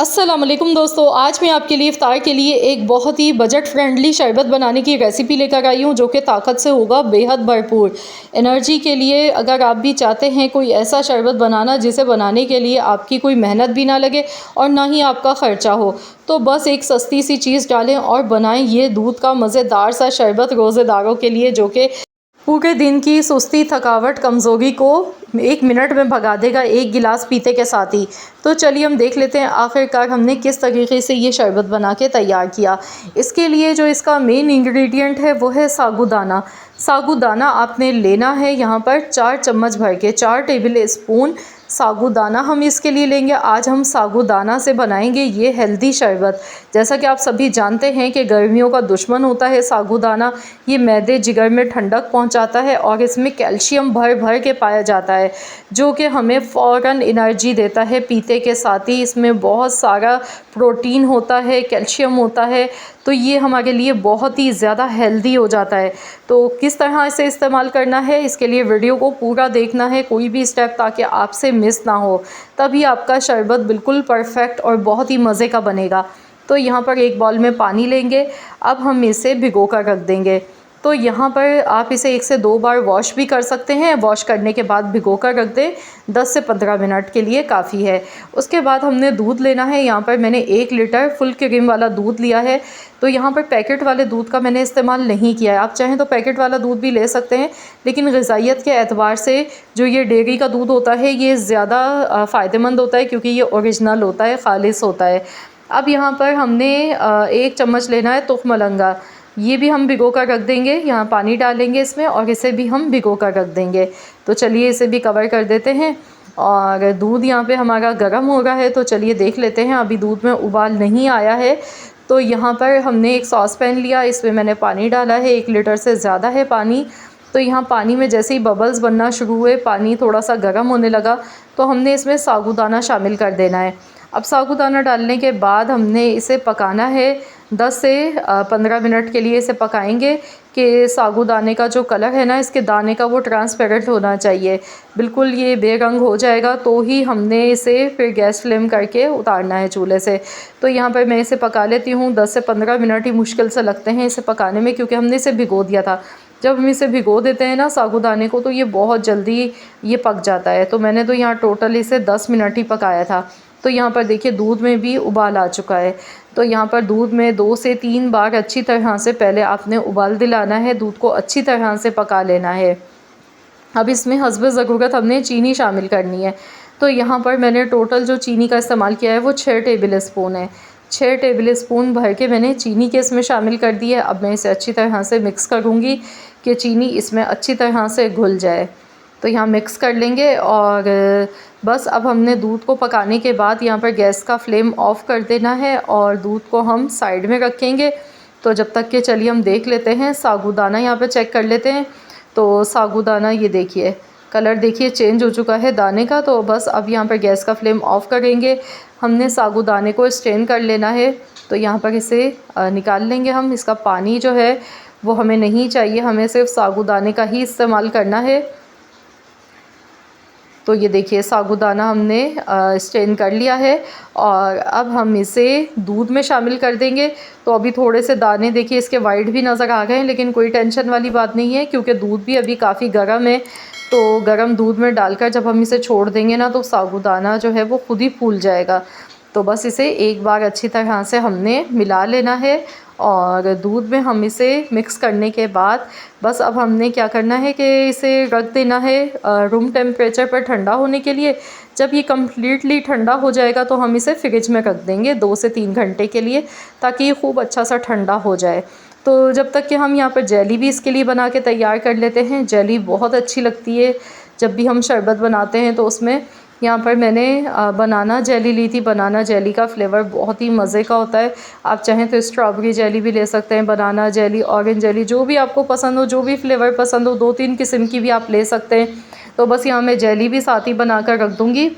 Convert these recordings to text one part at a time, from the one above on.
अस्सलाम वालेकुम दोस्तों, आज मैं आपके लिए इफ्तार के लिए एक बहुत ही बजट फ्रेंडली शरबत बनाने की रेसिपी लेकर आई हूँ जो कि ताकत से होगा बेहद भरपूर। एनर्जी के लिए अगर आप भी चाहते हैं कोई ऐसा शरबत बनाना जिसे बनाने के लिए आपकी कोई मेहनत भी ना लगे और ना ही आपका ख़र्चा हो, तो बस एक सस्ती सी चीज़ डालें और बनाएं ये दूध का मज़ेदार सा शरबत रोज़ेदारों के लिए, जो कि पूरे दिन की सुस्ती, थकावट, कमज़ोरी को 1 मिनट में भगा देगा एक गिलास पीते के साथ ही। तो चलिए हम देख लेते हैं आखिरकार हमने किस तरीके से ये शरबत बना के तैयार किया। इसके लिए जो इसका मेन इंग्रेडिएंट है वो है साबूदाना। साबूदाना आपने लेना है यहाँ पर 4 चम्मच भर के, 4 टेबल स्पून साबूदाना हम इसके लिए लेंगे। आज हम साबूदाना से बनाएंगे ये हेल्दी शरबत। जैसा कि आप सभी जानते हैं कि गर्मियों का दुश्मन होता है साबूदाना। ये मैदे जिगर में ठंडक पहुंचाता है और इसमें कैल्शियम भर भर के पाया जाता है, जो कि हमें फ़ौरन एनर्जी देता है पीते के साथ ही। इसमें बहुत सारा प्रोटीन होता है, कैल्शियम होता है, तो ये हमारे लिए बहुत ही ज़्यादा हेल्दी हो जाता है। तो किस तरह से इस्तेमाल करना है, इसके लिए वीडियो को पूरा देखना है, कोई भी स्टेप, ताकि आपसे मिस ना हो। तभी आपका शरबत बिल्कुल परफेक्ट और बहुत ही मज़े का बनेगा। तो यहाँ पर एक बाउल में पानी लेंगे। अब हम इसे भिगो कर रख देंगे। तो यहाँ पर आप इसे 1 से 2 बार वॉश भी कर सकते हैं। वॉश करने के बाद भिगो कर रख दें, 10 से 15 मिनट के लिए काफ़ी है। उसके बाद हमने दूध लेना है। यहाँ पर मैंने 1 लीटर फुल क्रीम वाला दूध लिया है। तो यहाँ पर पैकेट वाले दूध का मैंने इस्तेमाल नहीं किया है। आप चाहें तो पैकेट वाला दूध भी ले सकते हैं, लेकिन ग़िज़ाइयत के एतबार से जो ये डेयरी का दूध होता है ये ज़्यादा फ़ायदेमंद होता है, क्योंकि ये ओरिजिनल होता है, ख़ालिस होता है। अब यहाँ पर हमने 1 चम्मच लेना है तुख मलंगा। ये भी हम भिगो कर रख देंगे। यहाँ पानी डालेंगे इसमें और इसे भी हम भिगो कर रख देंगे। तो चलिए इसे भी कवर कर देते हैं। और दूध यहाँ पे हमारा गर्म हो रहा है, तो चलिए देख लेते हैं। अभी दूध में उबाल नहीं आया है। तो यहाँ पर हमने एक सॉस पैन लिया, इसमें मैंने पानी डाला है, 1 लीटर से ज़्यादा है पानी। तो यहाँ पानी में जैसे ही बबल्स बनना शुरू हुए, पानी थोड़ा सा गर्म होने लगा, तो हमने इसमें साबूदाना शामिल कर देना है। अब साबूदाना डालने के बाद हमने इसे पकाना है 10 से 15 मिनट के लिए। इसे पकाएंगे कि साबूदाने का जो कलर है ना, इसके दाने का, वो ट्रांसपेरेंट होना चाहिए। बिल्कुल ये बेरंग हो जाएगा तो ही हमने इसे फिर गैस फ्लेम करके उतारना है चूल्हे से। तो यहाँ पर मैं इसे पका लेती हूँ। 10 से 15 मिनट ही मुश्किल से लगते हैं इसे पकाने में, क्योंकि हमने इसे भिगो दिया था। जब हम इसे भिगो देते हैं ना साबूदाने को, तो ये बहुत जल्दी ये पक जाता है। तो मैंने तो यहाँ टोटल इसे 10 मिनट ही पकाया था। तो यहाँ पर देखिए दूध में भी उबाल आ चुका है। तो यहाँ पर दूध में 2 से 3 बार अच्छी तरह से पहले आपने उबाल दिलाना है, दूध को अच्छी तरह से पका लेना है। अब इसमें हस्ब ज़रूरत हमने चीनी शामिल करनी है। तो यहाँ पर मैंने टोटल जो चीनी का इस्तेमाल किया है वो 6 टेबल स्पून है। 6 टेबल स्पून भर के मैंने चीनी के इसमें शामिल कर दी है। अब मैं इसे अच्छी तरह से मिक्स करूँगी कि चीनी इसमें अच्छी तरह से घुल जाए। तो यहाँ मिक्स कर लेंगे और बस अब हमने दूध को पकाने के बाद यहाँ पर गैस का फ्लेम ऑफ़ कर देना है और दूध को हम साइड में रखेंगे। तो जब तक कि चलिए हम देख लेते हैं साबूदाना, यहाँ पे चेक कर लेते हैं। तो साबूदाना ये देखिए कलर देखिए चेंज हो चुका है दाने का। तो बस अब यहाँ पर गैस का फ्लेम ऑफ़ करेंगे। हमने साबूदाने को स्ट्रेन कर लेना है। तो यहाँ पर इसे निकाल लेंगे हम। इसका पानी जो है वो हमें नहीं चाहिए, हमें सिर्फ साबूदाने का ही इस्तेमाल करना है। तो ये देखिए साबूदाना हमने स्ट्रेन कर लिया है और अब हम इसे दूध में शामिल कर देंगे। तो अभी थोड़े से दाने देखिए इसके वाइट भी नज़र आ गए हैं, लेकिन कोई टेंशन वाली बात नहीं है, क्योंकि दूध भी अभी काफ़ी गर्म है। तो गर्म दूध में डालकर जब हम इसे छोड़ देंगे ना, तो साबूदाना जो है वो खुद ही फूल जाएगा। तो बस इसे एक बार अच्छी तरह से हमने मिला लेना है और दूध में हम इसे मिक्स करने के बाद बस अब हमने क्या करना है कि इसे रख देना है रूम टेम्परेचर पर ठंडा होने के लिए। जब ये कम्प्लीटली ठंडा हो जाएगा तो हम इसे फ्रिज में रख देंगे 2 से 3 घंटे के लिए, ताकि ये खूब अच्छा सा ठंडा हो जाए। तो जब तक कि हम यहाँ पर जेली भी इसके लिए बना के तैयार कर लेते हैं। जेली बहुत अच्छी लगती है जब भी हम शरबत बनाते हैं। तो उसमें यहाँ पर मैंने बनाना जेली ली थी। बनाना जेली का फ्लेवर बहुत ही मज़े का होता है। आप चाहें तो स्ट्रॉबेरी जेली भी ले सकते हैं, बनाना जेली, ऑरेंज जेली, जो भी आपको पसंद हो, जो भी फ्लेवर पसंद हो, 2-3 किस्म की भी आप ले सकते हैं। तो बस यहाँ मैं जेली भी साथ ही बना कर रख दूँगी।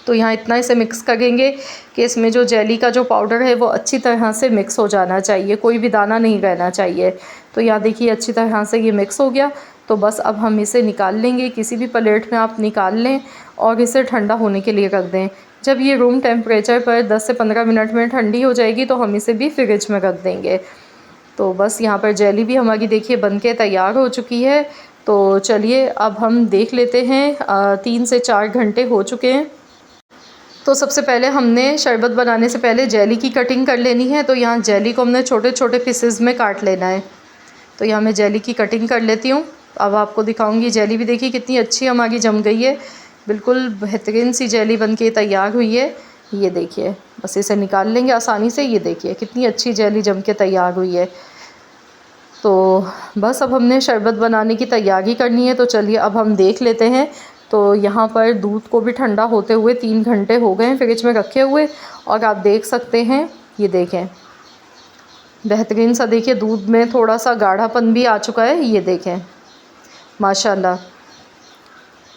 तो यहाँ इतना इसे मिक्स करेंगे कि इसमें जो जेली का जो पाउडर है वो अच्छी तरह से मिक्स हो जाना चाहिए, कोई भी दाना नहीं रहना चाहिए। तो यहाँ देखिए अच्छी तरह से ये मिक्स हो गया। तो बस अब हम इसे निकाल लेंगे। किसी भी प्लेट में आप निकाल लें और इसे ठंडा होने के लिए रख दें। जब ये रूम टेम्परेचर पर 10 से 15 मिनट में ठंडी हो जाएगी तो हम इसे भी फ्रिज में रख देंगे। तो बस यहाँ पर जेली भी हमारी देखिए बनके तैयार हो चुकी है। तो चलिए अब हम देख लेते हैं, 3 से 4 घंटे हो चुके हैं। तो सबसे पहले हमने शरबत बनाने से पहले जेली की कटिंग कर लेनी है। तो यहाँ जेली को हमने छोटे छोटे पीसेस में काट लेना है। तो यहाँ मैं जेली की कटिंग कर लेती हूँ। अब आपको दिखाऊंगी जेली भी देखिए कितनी अच्छी हमारी जम गई है, बिल्कुल बेहतरीन सी जेली बनके तैयार हुई है। ये देखिए, बस इसे निकाल लेंगे आसानी से। ये देखिए कितनी अच्छी जेली जम के तैयार हुई है। तो बस अब हमने शरबत बनाने की तैयारी करनी है। तो चलिए अब हम देख लेते हैं। तो यहाँ पर दूध को भी ठंडा होते हुए 3 घंटे हो गए हैं फ्रिज में रखे हुए, और आप देख सकते हैं ये देखें बेहतरीन सा, देखिए दूध में थोड़ा सा गाढ़ापन भी आ चुका है। ये देखें माशाल्लाह,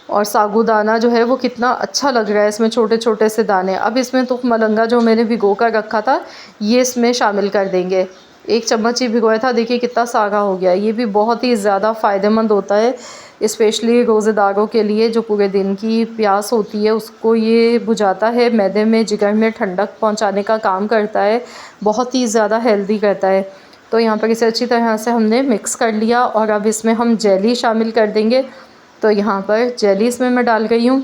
और साबूदाना जो है वो कितना अच्छा लग रहा है, इसमें छोटे छोटे से दाने। अब इसमें तुख मलंगा जो मैंने भिगो कर रखा था ये इसमें शामिल कर देंगे। 1 चम्मच ही भिगोया था, देखिए कितना सारा हो गया। ये भी बहुत ही ज़्यादा फ़ायदेमंद होता है, स्पेशली रोज़ेदारों के लिए जो पूरे दिन की प्यास होती है उसको ये बुझाता है, मैदे में जिगर में ठंडक पहुंचाने का काम करता है, बहुत ही ज़्यादा हेल्दी रहता है। तो यहाँ पर इसे अच्छी तरह से हमने मिक्स कर लिया, और अब इसमें हम जेली शामिल कर देंगे। तो यहाँ पर जेली इसमें मैं डाल गई हूँ,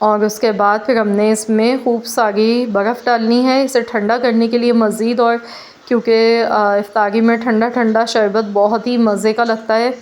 और उसके बाद फिर हमने इसमें खूब सारी बर्फ़ डालनी है इसे ठंडा करने के लिए मज़ीद। और क्योंकि इफ्तारी में ठंडा ठंडा शरबत बहुत ही मज़े का लगता है।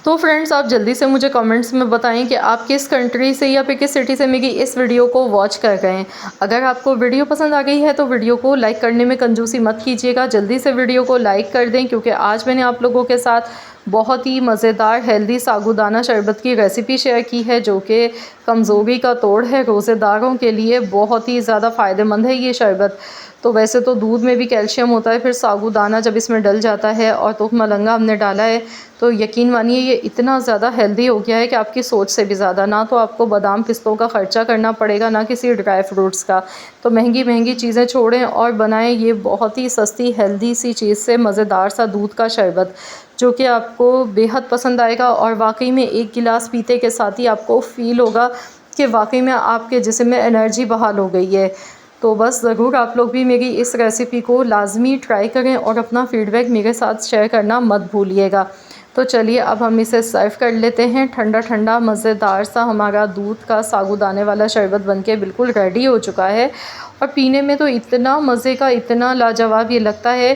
तो फ्रेंड्स, आप जल्दी से मुझे कमेंट्स में बताएं कि आप किस कंट्री से या फिर किस सिटी से मेरी इस वीडियो को वॉच कर रहे हैं। अगर आपको वीडियो पसंद आ गई है तो वीडियो को लाइक करने में कंजूसी मत कीजिएगा, जल्दी से वीडियो को लाइक कर दें, क्योंकि आज मैंने आप लोगों के साथ बहुत ही मज़ेदार हेल्दी साबूदाना शरबत की रेसिपी शेयर की है, जो कि कमज़ोरी का तोड़ है। रोज़ेदारों के लिए बहुत ही ज़्यादा फ़ायदेमंद है ये शरबत। तो वैसे तो दूध में भी कैल्शियम होता है, फिर साबूदाना जब इसमें डल जाता है और तुख मलंगा हमने डाला है तो यकीन मानिए ये इतना ज़्यादा हेल्दी हो गया है कि आपकी सोच से भी ज़्यादा। ना तो आपको बादाम पिस्तों का ख़र्चा करना पड़ेगा, ना किसी ड्राई फ्रूट्स का। तो महंगी महंगी चीज़ें छोड़ें और बनाएं ये बहुत ही सस्ती हेल्दी सी चीज़ से मज़ेदार सा दूध का शरबत, जो कि आपको बेहद पसंद आएगा। और वाकई में 1 गिलास पीते के साथ ही आपको फ़ील होगा कि वाकई में आपके जिस्म में एनर्जी बहाल हो गई है। तो बस ज़रूर आप लोग भी मेरी इस रेसिपी को लाजमी ट्राई करें और अपना फ़ीडबैक मेरे साथ शेयर करना मत भूलिएगा। तो चलिए अब हम इसे सर्व कर लेते हैं। ठंडा ठंडा मज़ेदार सा हमारा दूध का साबूदाने वाला शरबत बनके बिल्कुल रेडी हो चुका है, और पीने में तो इतना मज़े का, इतना लाजवाब ये लगता है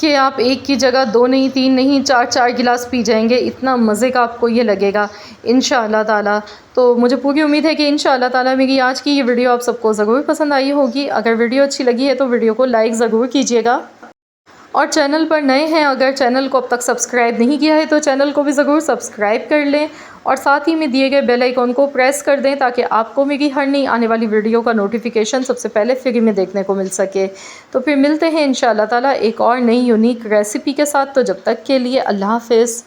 कि आप 1 की जगह 2 नहीं, 3 नहीं, 4 गिलास पी जाएंगे। इतना मज़े का आपको ये लगेगा इंशाअल्लाह ताला। तो मुझे पूरी उम्मीद है कि इंशाअल्लाह ताला मेरी आज की ये वीडियो आप सबको ज़रूर पसंद आई होगी। अगर वीडियो अच्छी लगी है तो वीडियो को लाइक ज़रूर कीजिएगा, और चैनल पर नए हैं, अगर चैनल को अब तक सब्सक्राइब नहीं किया है तो चैनल को भी ज़रूर सब्सक्राइब कर लें, और साथ ही में दिए गए बेल आइकॉन को प्रेस कर दें ताकि आपको मेरी हर नई आने वाली वीडियो का नोटिफिकेशन सबसे पहले फ्री में देखने को मिल सके। तो फिर मिलते हैं इंशाअल्लाह ताला एक और नई यूनिक रेसिपी के साथ। तो जब तक के लिए अल्लाह हाफ़िज़।